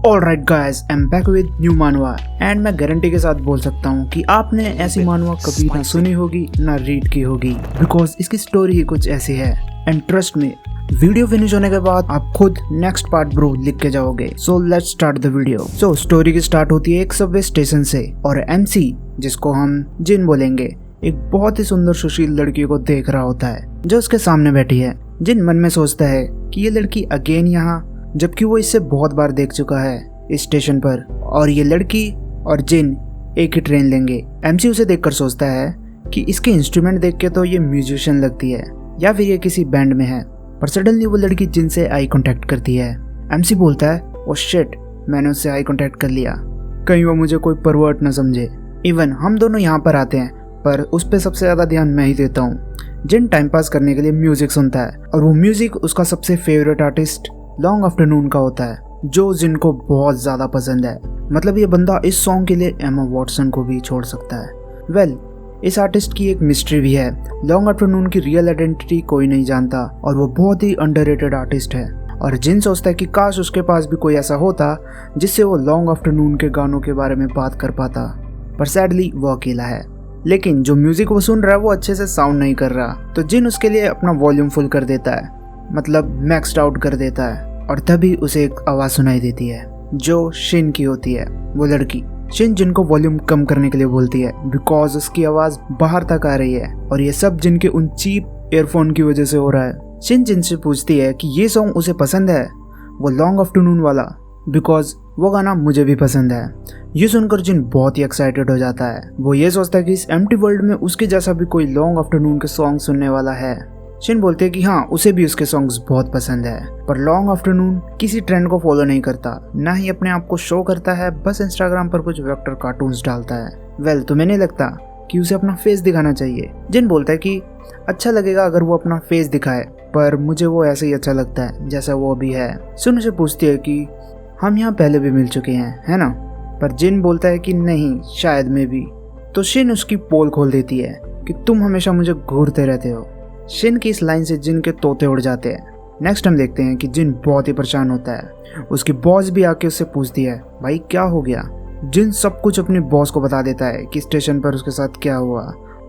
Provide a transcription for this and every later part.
Alright guys, I am back with new मानवा and मैं guarantee के साथ बोल सकता हूँ कि आपने ऐसी मानवा कभी ना सुनी होगी ना रीड की होगी, बिकॉज इसकी स्टोरी ही कुछ ऐसी है। एंड ट्रस्ट में, वीडियो फिनिश होने के बाद आप खुद नेक्स्ट पार्ट ब्रो लिख के जाओगे। So let's start the video. So story की स्टार्ट होती है एक सबवे स्टेशन से, और एमसी, जिसको हम जिन बोलेंगे, एक बहुत ही सुंदर सुशील लड़की को देख रहा होता है जो उसके सामने बैठी है। जिन मन में सोचता है कि ये लड़की अगेन यहाँ, जबकि वो इससे बहुत बार देख चुका है इस स्टेशन पर, और ये लड़की और जिन एक ही ट्रेन लेंगे। एमसी उसे देखकर सोचता है कि इसके इंस्ट्रूमेंट देख के तो ये म्यूजिशियन लगती है या फिर ये किसी बैंड में है, पर सडनली वो लड़की जिन से आई कांटेक्ट करती है। एमसी बोलता है, ओ शिट, मैंने उससे आई कांटेक्ट कर लिया, कहीं वो मुझे कोई परवर्ट न समझे। इवन हम दोनों यहाँ पर आते हैं, पर उस पर सबसे ज़्यादा ध्यान मैं ही देता हूँ। जिन टाइम पास करने के लिए म्यूजिक सुनता है, और वो म्यूजिक उसका सबसे फेवरेट आर्टिस्ट लॉन्ग आफ्टरनून का होता है, जो जिन को बहुत ज़्यादा पसंद है। मतलब ये बंदा इस सॉन्ग के लिए एमा वॉटसन को भी छोड़ सकता है। वेल, इस आर्टिस्ट की एक मिस्ट्री भी है। लॉन्ग आफ्टरनून की रियल आइडेंटिटी कोई नहीं जानता, और वो बहुत ही अंडररेटेड आर्टिस्ट है। और जिन सोचता है कि काश उसके पास भी कोई ऐसा होता जिससे वो लॉन्ग आफ्टरनून के गानों के बारे में बात कर पाता, पर सैडली वो अकेला है। लेकिन जो म्यूजिक वो सुन रहा है वो अच्छे से साउंड नहीं कर रहा, तो जिन उसके लिए अपना वॉल्यूम फुल कर देता है, मतलब मैक्सड आउट कर देता है। और तभी उसे एक आवाज़ सुनाई देती है जो शिन की होती है, वो लड़की। शिन जिन को वॉल्यूम कम करने के लिए बोलती है, बिकॉज उसकी आवाज़ बाहर तक आ रही है, और ये सब जिन के उन चीप ईयरफोन की वजह से हो रहा है। शिन जिन से पूछती है कि ये सॉन्ग उसे पसंद है, वो लॉन्ग आफ्टरनून वाला, बिकॉज वो गाना मुझे भी पसंद है। ये सुनकर जिन बहुत ही एक्साइटेड हो जाता है। वो ये सोचता है कि इस एम्प्टी वर्ल्ड में उसके जैसा भी कोई लॉन्ग आफ्टरनून के सॉन्ग सुनने वाला है। शिन बोलते हैं कि हाँ, उसे भी उसके सॉन्ग्स बहुत पसंद है, पर लॉन्ग आफ्टरनून किसी ट्रेंड को फॉलो नहीं करता, ना ही अपने आप को शो करता है, बस इंस्टाग्राम पर कुछ वेक्टर कार्टून्स डालता है। वेल, तुम्हें नहीं लगता कि उसे अपना फेस दिखाना चाहिए? जिन बोलता है कि अच्छा लगेगा अगर वो अपना फेस दिखाए, पर मुझे वो ऐसे ही अच्छा लगता है जैसा वो अभी है। शिन उसे पूछती है कि हम यहाँ पहले भी मिल चुके हैं, है ना? पर जिन बोलता है कि नहीं, शायद में भी। तो शिन उसकी पोल खोल देती है कि तुम हमेशा मुझे घूरते रहते हो। शिन की इस लाइन से जिन के तोते उड़ जाते हैं। नेक्स्ट हम देखते हैं कि जिन बहुत ही परेशान होता है। उसकी बॉस भी आके उससे पूछती है, भाई क्या हो गया? जिन सब कुछ अपने बॉस को बता देता है कि स्टेशन पर उसके साथ क्या हुआ।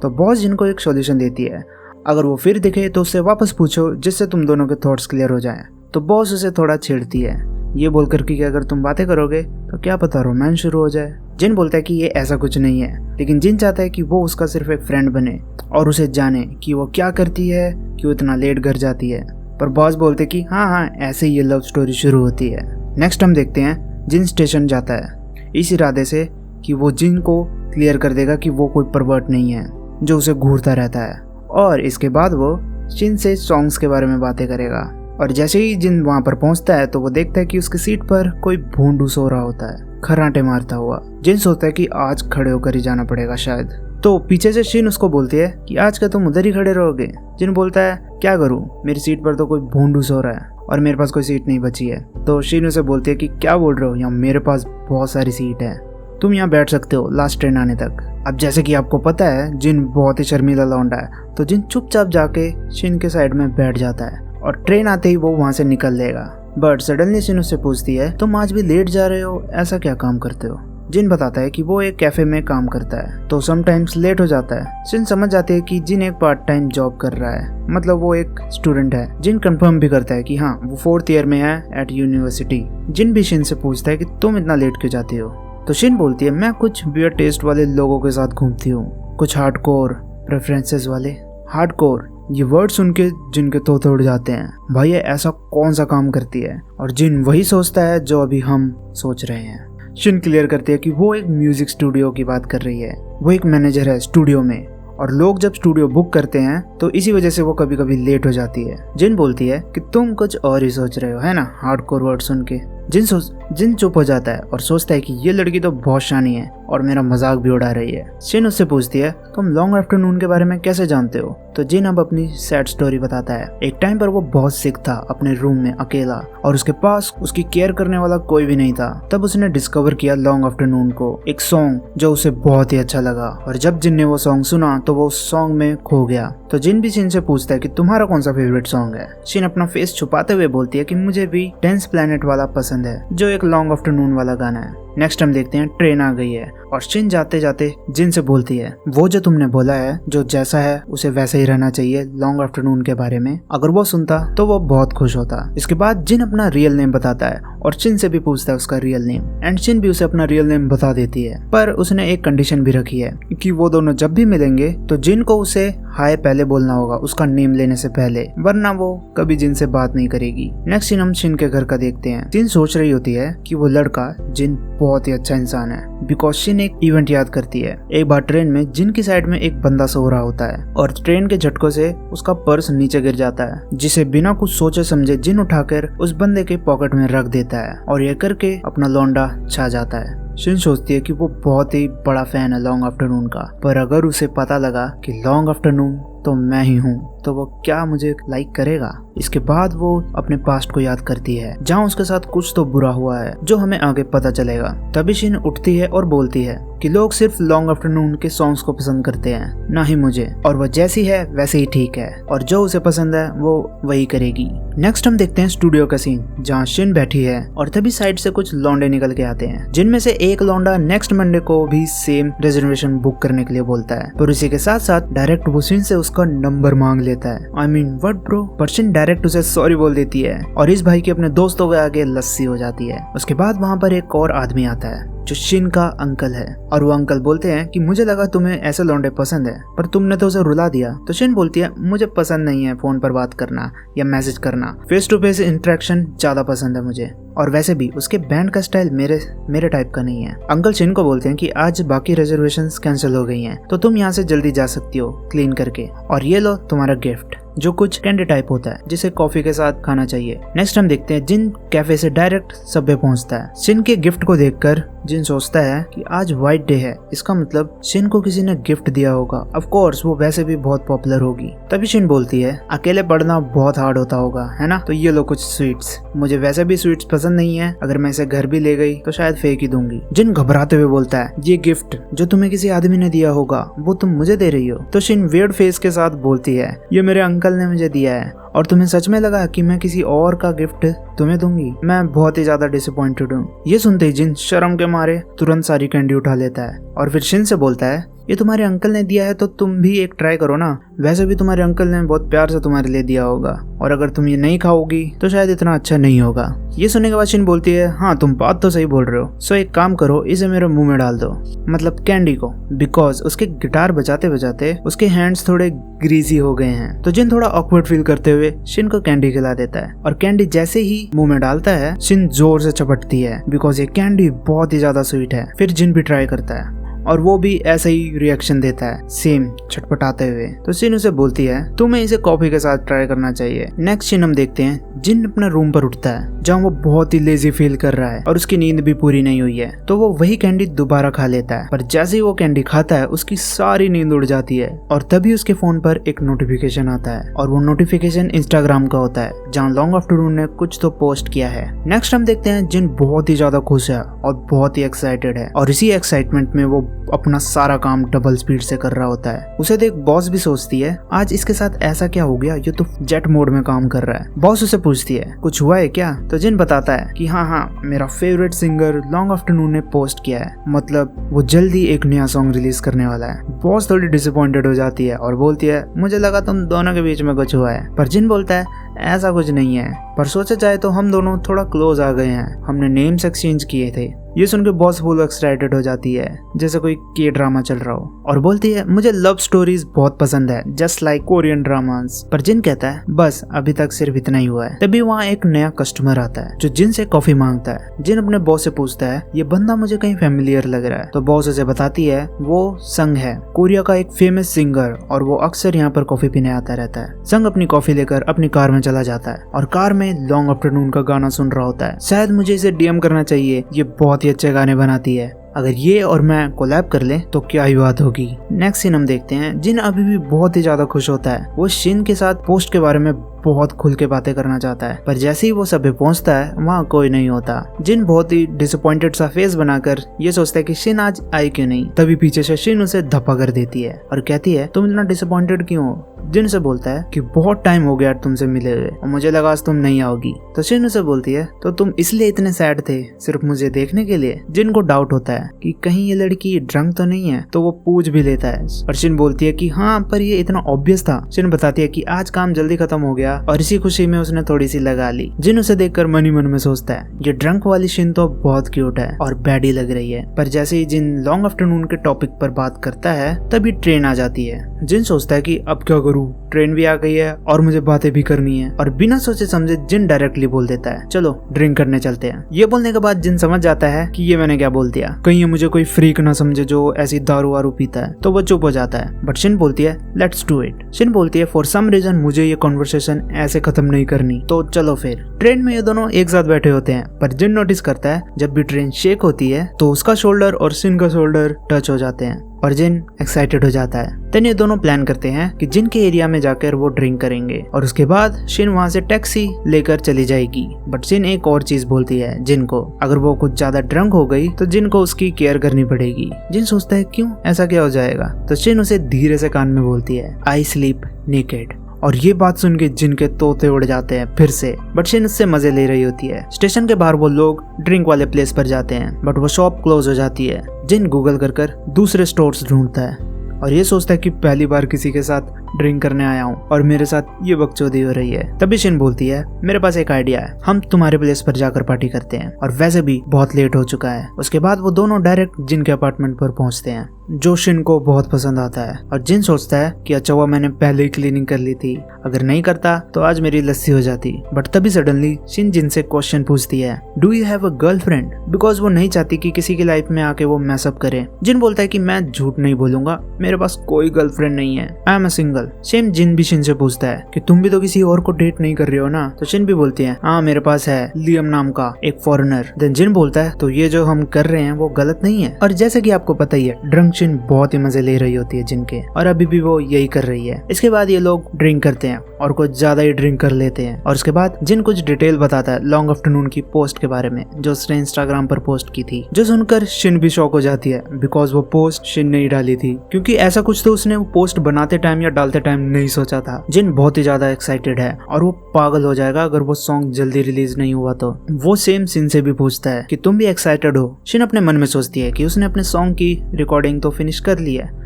तो बॉस जिन को एक सॉल्यूशन देती है, अगर वो फिर दिखे तो उससे वापस पूछो, जिससे तुम दोनों के थॉट्स क्लियर हो जाएं। तो बॉस उसे थोड़ा छेड़ती है, ये बोलकर कि अगर तुम बातें करोगे तो क्या पता रोमांस शुरू हो जाए। जिन बोलता है कि ये ऐसा कुछ नहीं है, लेकिन जिन चाहता है कि वो उसका सिर्फ एक फ्रेंड बने और उसे जाने कि वो क्या करती है कि वो इतना लेट घर जाती है। पर बॉस बोलते कि हाँ, ऐसे ही ये लव स्टोरी शुरू होती है। नेक्स्ट हम देखते हैं जिन स्टेशन जाता है इस इरादे से कि वो जिन को क्लियर कर देगा कि वो कोई परवर्ट नहीं है जो उसे घूरता रहता है, और इसके बाद वो जिन से सॉन्ग्स के बारे में बातें करेगा। और जैसे ही जिन वहाँ पर पहुँचता है तो वो देखता है कि उसकी सीट पर कोई भोंडू सो रहा होता है, खर्राटे मारता हुआ। जिन सोचता है कि आज खड़े होकर ही जाना पड़ेगा शायद। तो पीछे से शिन उसको बोलती है कि आज क्या तुम उधर ही खड़े रहोगे? जिन बोलता है, क्या करूं, मेरी सीट पर तो कोई भोंडू सो रहा है और मेरे पास कोई सीट नहीं बची है। तो शिन उसे बोलती है कि क्या बोल रहे हो, यहाँ मेरे पास बहुत सारी सीट है, तुम यहाँ बैठ सकते हो लास्ट ट्रेन आने तक। अब जैसे कि आपको पता है जिन बहुत ही शर्मीला लौंडा है, तो जिन चुपचाप जाके शिन के साइड में बैठ जाता है, और ट्रेन आते ही वो वहाँ से निकल लेगा। बट सडनली शिन उससे पूछती है, तुम आज भी लेट जा रहे हो, ऐसा क्या काम करते हो? जिन बताता है कि वो एक कैफे में काम करता है, तो समटाइम्स लेट हो जाता है। शिन समझ जाती है कि जिन एक पार्ट टाइम जॉब कर रहा है, मतलब वो एक स्टूडेंट है। जिन कंफर्म भी करता है कि हाँ, वो 4th ईयर में है एट यूनिवर्सिटी। जिन भी शिन से पूछता है कि तुम इतना लेट क्यों जाती हो? तो शिन बोलती है, मैं कुछ वियर्ड टेस्ट वाले लोगों के साथ घूमती हूँ, कुछ हार्डकोर प्रेफरेंसेस वाले। हार्डकोर, ये वर्ड सुन के जिन के तोते उड़ जाते हैं। भाई ये ऐसा कौन सा काम करती है? और जिन वही सोचता है जो अभी हम सोच रहे हैं। शिन क्लियर करती है कि वो एक म्यूजिक स्टूडियो की बात कर रही है। वो एक मैनेजर है स्टूडियो में, और लोग जब स्टूडियो बुक करते हैं तो इसी वजह से वो कभी कभी लेट हो जाती है। जिन बोलती है कि तुम कुछ और ही सोच रहे हो, है ना, हार्डकोर वर्ड सुन के। जिन चुप हो जाता है और सोचता है कि ये लड़की तो बहुत शानी है और मेरा मजाक भी उड़ा रही है। शिन उससे पूछती है, तुम लॉन्ग आफ्टरनून के बारे में कैसे जानते हो? तो जिन अब अपनी सैड स्टोरी बताता है। एक टाइम पर वो बहुत सिक था अपने रूम में अकेला, और उसके पास उसकी केयर करने वाला कोई भी नहीं था। तब उसने डिस्कवर किया लॉन्ग आफ्टरनून को, एक सॉन्ग जो उसे बहुत ही अच्छा लगा, और जब जिन ने वो सॉन्ग सुना तो वो उस सॉन्ग में खो गया। तो जिन भी शिन से पूछता है कि तुम्हारा कौन सा फेवरेट सॉन्ग है। शिन अपना फेस छुपाते हुए बोलती है कि मुझे भी टेंस प्लेनेट वाला पसंद है, जो एक लॉन्ग आफ्टरनून वाला गाना है। नेक्स्ट हम देखते हैं ट्रेन आ गई है और शिन जाते जाते जिन से बोलती है वो जो तुमने बोला है जो जैसा है उसे वैसे ही रहना चाहिए लॉन्ग आफ्टरनून के बारे में। अगर वो सुनता तो वो बहुत खुश होता। इसके बाद जिन अपना रियल नेम बताता है और शिन से भी पूछता है उसका रियल नेम एंड शिन भी उसे अपना रियल नेम बता देती है, पर उसने एक कंडीशन भी रखी है कि वो दोनों जब भी मिलेंगे तो जिन को उसे हाय पहले बोलना होगा उसका नेम लेने से पहले, वरना वो कभी जिन से बात नहीं करेगी। नेक्स्ट सीन हम शिन के घर का देखते हैं। जिन सोच रही होती है कि वो लड़का जिन बहुत ही अच्छा इंसान है बिकॉज शिन एक इवेंट याद करती है। एक बार ट्रेन में जिन की साइड में एक बंदा सो रहा होता है और ट्रेन के झटकों से उसका पर्स नीचे गिर जाता है, जिसे बिना कुछ सोचे समझे जिन उठाकर उस बंदे के पॉकेट में रख देता है और ये करके अपना लौंडा छा जाता है। शिन सोचती है कि वो बहुत ही बड़ा फैन है लॉन्ग आफ्टरनून का, पर अगर उसे पता लगा कि लॉन्ग आफ्टरनून तो मैं ही हूँ तो वो क्या मुझे लाइक करेगा। इसके बाद वो अपने पास्ट को याद करती है जहाँ उसके साथ कुछ तो बुरा हुआ है जो हमें आगे पता चलेगा। तभी शिन उठती है और बोलती है कि लोग सिर्फ लॉन्ग आफ्टरनून के सॉन्ग्स को पसंद करते हैं, ना ही मुझे, और वो जैसी है वैसे ही ठीक है और जो उसे पसंद है वो वही करेगी। नेक्स्ट हम देखते हैं स्टूडियो का सीन जहाँ शिन बैठी है और तभी साइड से कुछ लौंडे निकल के आते हैं, जिनमें से एक लौंडा नेक्स्ट मंडे को भी सेम रिजर्वेशन बुक करने के लिए बोलता है, पर उसी के साथ साथ डायरेक्ट वो शिन से उसका नंबर मांग लेता है। I mean what bro. पर शिन डायरेक्ट उसे सॉरी बोल देती है और इस भाई के अपने दोस्तों के आगे लस्सी हो जाती है। उसके बाद वहाँ पर एक और आदमी आता है जो शिन का अंकल है और वो अंकल बोलते हैं कि मुझे लगा तुम्हें ऐसे लौंडे पसंद है पर तुमने तो उसे रुला दिया। तो शिन बोलती है मुझे पसंद नहीं है फोन पर बात करना या मैसेज करना, फेस टू फेस इंटरेक्शन ज्यादा पसंद है मुझे, और वैसे भी उसके बैंड का स्टाइल मेरे टाइप का नहीं है। अंकल शिन को बोलते हैं कि आज बाकी रिजर्वेशंस कैंसिल हो गई हैं तो तुम यहाँ से जल्दी जा सकती हो क्लीन करके, और ये लो तुम्हारा गिफ्ट जो कुछ कैंडी टाइप होता है जिसे कॉफी के साथ खाना चाहिए। नेक्स्ट हम देखते हैं जिन कैफे से डायरेक्ट सबवे पहुंचता है। शिन के गिफ्ट को देखकर जिन सोचता है कि आज व्हाइट डे है, इसका मतलब शिन को किसी ने गिफ्ट दिया होगा। ऑफ कोर्स वो वैसे भी बहुत पॉपुलर होगी। तभी शिन बोलती है अकेले पढ़ना बहुत हार्ड होता होगा है ना, तो ये लो कुछ स्वीट्स, मुझे वैसे भी स्वीट्स पसंद नहीं है, अगर मैं इसे घर भी ले गई तो शायद फेंक ही दूंगी। जिन घबराते हुए बोलता है ये गिफ्ट जो तुम्हें किसी आदमी ने दिया होगा वो तुम मुझे दे रही हो। तो शिन वियर्ड फेस के साथ बोलती है ये मेरे अंकल ने मुझे दिया है और तुम्हें सच में लगा कि मैं किसी और का गिफ्ट तुम्हें दूंगी, मैं बहुत ही ज्यादा डिसअपॉइंटेड हूँ। ये सुनते ही जिन शर्म के मारे तुरंत सारी कैंडी उठा लेता है और फिर शिन से बोलता है ये तुम्हारे अंकल ने दिया है तो तुम भी एक ट्राई करो ना, वैसे भी तुम्हारे अंकल ने बहुत प्यार से तुम्हारे लिए दिया होगा और अगर तुम ये नहीं खाओगी तो शायद इतना अच्छा नहीं होगा। ये सुनने के बाद शिन बोलती है हाँ तुम बात तो सही बोल रहे हो, सो एक काम करो इसे मेरे मुंह में डाल दो, मतलब कैंडी को, बिकॉज उसके गिटार बजाते बजाते उसके हैंड्स थोड़े ग्रीजी हो गए हैं। तो जिन थोड़ा ऑकवर्ड फील करते हुए शिन को कैंडी खिला देता है और कैंडी जैसे ही मुंह में डालता है शिन जोर से चपटती है बिकॉज ये कैंडी बहुत ही ज्यादा स्वीट है। फिर जिन भी ट्राई करता है और वो भी ऐसा ही रिएक्शन देता है सेम छटपटाते हुए। तो शिन उसे बोलती है तुम्हें इसे कॉफी के साथ ट्राई करना चाहिए। नेक्स्ट सीन हम देखते हैं जिन अपने रूम पर उठता है जहाँ वो बहुत ही लेजी फील कर रहा है और उसकी नींद भी पूरी नहीं हुई है, तो वो वही कैंडी दोबारा खा लेता है, पर जैसे ही वो कैंडी खाता है उसकी सारी नींद उड़ जाती है और तभी उसके फोन पर एक नोटिफिकेशन आता है और वो नोटिफिकेशन इंस्टाग्राम का होता है जहाँ लॉन्ग आफ्टरनून ने कुछ तो पोस्ट किया है। नेक्स्ट हम देखते हैं जिन बहुत ही ज्यादा खुश है और बहुत ही एक्साइटेड है और इसी एक्साइटमेंट में वो अपना सारा काम डबल स्पीड से कर रहा होता है। उसे देख बॉस भी सोचती है आज इसके साथ ऐसा क्या हो गया, ये तो जेट मोड में काम कर रहा है। बॉस उसे पूछती है कुछ हुआ है क्या, तो जिन बताता है कि हाँ मेरा फेवरेट सिंगर लॉन्ग आफ्टरनून ने पोस्ट किया है, मतलब वो जल्दी एक नया सॉन्ग रिलीज करने वाला है। बॉस थोड़ी डिसअपॉइंटेड हो जाती है और बोलती है मुझे लगा तुम दोनों के बीच में कुछ हुआ है, पर जिन बोलता है ऐसा कुछ नहीं है, पर सोचा जाए तो हम दोनों थोड़ा क्लोज आ गए हैं, हमने नेम्स एक्सचेंज किए थे। ये सुनकर बॉस फुल एक्साइटेड हो जाती है जैसे कोई के ड्रामा चल रहा हो और बोलती है मुझे लव स्टोरीज बहुत पसंद है जस्ट लाइक कोरियन ड्रामास। पर जिन कहता है बस अभी तक सिर्फ इतना ही हुआ है। तभी वहाँ एक नया कस्टमर आता है जो जिन से कॉफी मांगता है। जिन अपने बॉस से पूछता है ये बंदा मुझे कहीं फेमिलियर लग रहा है, तो बॉस उसे बताती है वो संग है, कोरिया का एक फेमस सिंगर और वो अक्सर यहाँ पर कॉफी पीने आता रहता है। संग अपनी कॉफी लेकर अपनी कार में चला जाता है और कार में लॉन्ग आफ्टरनून का गाना सुन रहा होता है। शायद मुझे इसे डीएम करना चाहिए, ये बहुत ही अच्छे गाने बनाती है, अगर ये और मैं कोलैब कर ले तो क्या ही बात होगी। नेक्स्ट सीन हम देखते हैं जिन अभी भी बहुत ही ज्यादा खुश होता है। वो शिन के साथ पोस्ट के बारे में बहुत खुल के बातें करना चाहता है, पर जैसे ही वो सभी पहुंचता है वहाँ कोई नहीं होता। जिन बहुत ही डिसअपॉइंटेड सा फेस बनाकर ये सोचता है कि शिन आज आई क्यों नहीं। तभी पीछे से शिन उसे धप्पा कर देती है और कहती है तुम इतना डिसअपॉइंटेड क्यों हो। जिन से बोलता है कि बहुत टाइम हो गया तुमसे मिले हुए और मुझे लगा आज तुम नहीं आओगी। तो शिन उसे बोलती है तो तुम इसलिए इतने सैड थे सिर्फ मुझे देखने के लिए। जिन को डाउट होता है कि कहीं ये लड़की ड्रंक तो नहीं है, तो वो पूछ भी लेता है और शिन बोलती है कि हाँ पर ये इतना ऑब्वियस था। शिन बताती है कि आज काम जल्दी खत्म हो गया और इसी खुशी में उसने थोड़ी सी लगा ली। जिन उसे देखकर मन ही मन में सोचता है ये ड्रंक वाली शिन तो बहुत क्यूट है और बैडी लग रही है। पर जैसे ही जिन लॉन्ग आफ्टरनून के टॉपिक पर बात करता है तभी ट्रेन आ जाती है। जिन सोचता है कि अब क्या करूँ, ट्रेन भी आ गई है और मुझे बातें भी करनी है, और बिना सोचे समझे जिन डायरेक्टली बोल देता है चलो ड्रिंक करने चलते हैं। ये बोलने के बाद जिन समझ जाता है कि ये मैंने क्या बोल दिया, कहीं ये मुझे कोई फ्रीक ना समझे जो ऐसी दारू वारू पीता है, तो वो चुप हो जाता है। बट शिन बोलती है लेट्स डू इट। शिन बोलती है फॉर सम रीजन मुझे ये कॉन्वर्सेशन ऐसे खत्म नहीं करनी, तो चलो फिर। ट्रेन में ये दोनों एक साथ बैठे होते हैं, पर जिन नोटिस करता है जब भी ट्रेन शेक होती है तो उसका शोल्डर और शिन का शोल्डर टच हो जाते हैं और जिन एक्साइटेड हो जाता है। देन ये दोनों प्लान करते हैं कि जिन के एरिया में जाकर वो ड्रिंक करेंगे और उसके बाद शिन वहाँ से टैक्सी लेकर चली जाएगी। बट जिन एक और चीज बोलती है जिन को, अगर वो कुछ ज्यादा ड्रंक हो गई तो जिन को उसकी केयर करनी पड़ेगी। जिन सोचता है क्यों, ऐसा क्या हो जाएगा, तो शिन उसे धीरे से कान में बोलती है आई स्लीप नेकेड। और ये बात सुन के जिन के तोते उड़ जाते हैं फिर से। बट शिन उससे मजे ले रही होती है। स्टेशन के बाहर वो लोग ड्रिंक वाले प्लेस पर जाते हैं बट वो शॉप क्लोज हो जाती है। जिन गूगल कर दूसरे स्टोर्स ढूंढता है और ये सोचता है कि पहली बार किसी के साथ ड्रिंक करने आया हूँ और मेरे साथ ये बकचोदी हो रही है। तभी शिन बोलती है मेरे पास एक आइडिया है, हम तुम्हारे प्लेस पर जाकर पार्टी करते हैं, और वैसे भी बहुत लेट हो चुका है। उसके बाद वो दोनों डायरेक्ट जिन के अपार्टमेंट पर पहुंचते हैं जो शिन को बहुत पसंद आता है। और जिन सोचता है कि अच्छा हुआ मैंने पहले ही क्लीनिंग कर ली थी, अगर नहीं करता तो आज मेरी लस्सी हो जाती। बट तभी सडनली शिन जिन से क्वेश्चन पूछती है do you have a girlfriend, because वो नहीं चाहती कि किसी की लाइफ में आके वो मैसअप करे। जिन बोलता है कि मैं झूठ नहीं बोलूंगा, मेरे पास कोई गर्लफ्रेंड नहीं है, I am a single. Same जिन भी शिन से पूछता है कि तुम भी तो किसी और को डेट नहीं कर रहे हो ना, तो शिन भी बोलती है हाँ मेरे पास है लियम नाम का एक फॉरेनर। देन जिन बोलता है तो ये जो हम कर रहे हैं वो गलत नहीं है। और जैसे कि आपको पता ही है ड्रंक शिन बहुत ही मजे ले रही होती है जिन के, और अभी भी वो यही कर रही है। इसके बाद ये लोग ड्रिंक करते हैं और कुछ ज्यादा ही ड्रिंक कर लेते हैं। और उसके बाद जिन कुछ डिटेल बताता है लॉन्ग आफ्टरनून की पोस्ट के बारे में जो उसने इंस्टाग्राम पर पोस्ट की थी, जो सुनकर शिन भी शॉक हो जाती है बिकॉज वो पोस्ट शिन ने ही डाली थी, क्योंकि ऐसा कुछ तो उसने वो पोस्ट बनाते टाइम या डालते टाइम नहीं सोचा था। जिन बहुत ही ज्यादा एक्साइटेड है और वो पागल हो जाएगा अगर वो सॉन्ग जल्दी रिलीज नहीं हुआ तो। वो सेम शिन से भी पूछता है कि तुम भी एक्साइटेड हो। शिन अपने मन में सोचती है कि उसने अपने सॉन्ग की रिकॉर्डिंग तो फिनिश कर ली है,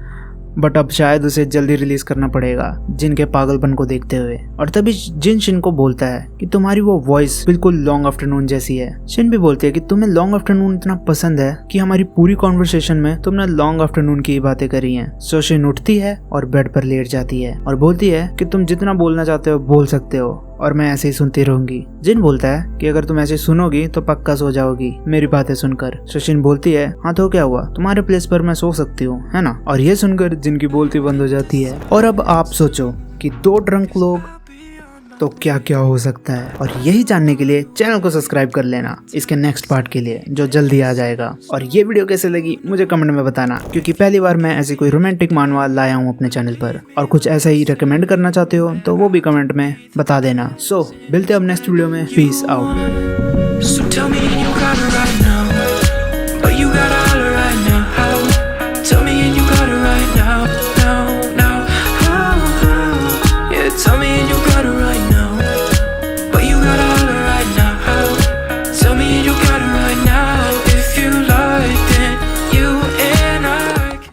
बट अब शायद उसे जल्दी रिलीज करना पड़ेगा जिन के पागलपन को देखते हुए। और तभी जिन शिन को बोलता है कि तुम्हारी वो वॉइस बिल्कुल लॉन्ग आफ्टरनून जैसी है। शिन भी बोलती है कि तुम्हें लॉन्ग आफ्टरनून इतना पसंद है कि हमारी पूरी कॉन्वर्सेशन में तुमने लॉन्ग आफ्टरनून की बातें करी हैं। सो शिन उठती है और बेड पर लेट जाती है और बोलती है कि तुम जितना बोलना चाहते हो बोल सकते हो और मैं ऐसे ही सुनती रहूंगी। जिन बोलता है कि अगर तुम ऐसे सुनोगी तो पक्का सो जाओगी मेरी बातें सुनकर। शिन बोलती है हाँ तो क्या हुआ, तुम्हारे प्लेस पर मैं सो सकती हूँ है ना। और ये सुनकर जिनकी बोलती बंद हो जाती है। और अब आप सोचो कि दो ड्रंक लोग तो क्या क्या हो सकता है। और यही जानने के लिए चैनल को सब्सक्राइब कर लेना इसके नेक्स्ट पार्ट के लिए जो जल्दी आ जाएगा। और ये वीडियो कैसे लगी मुझे कमेंट में बताना, क्योंकि पहली बार मैं ऐसी कोई रोमांटिक मानवा लाया हूँ अपने चैनल पर। और कुछ ऐसा ही रिकमेंड करना चाहते हो तो वो भी कमेंट में बता देना। सो मिलते हैं अब नेक्स्ट वीडियो में। Peace out.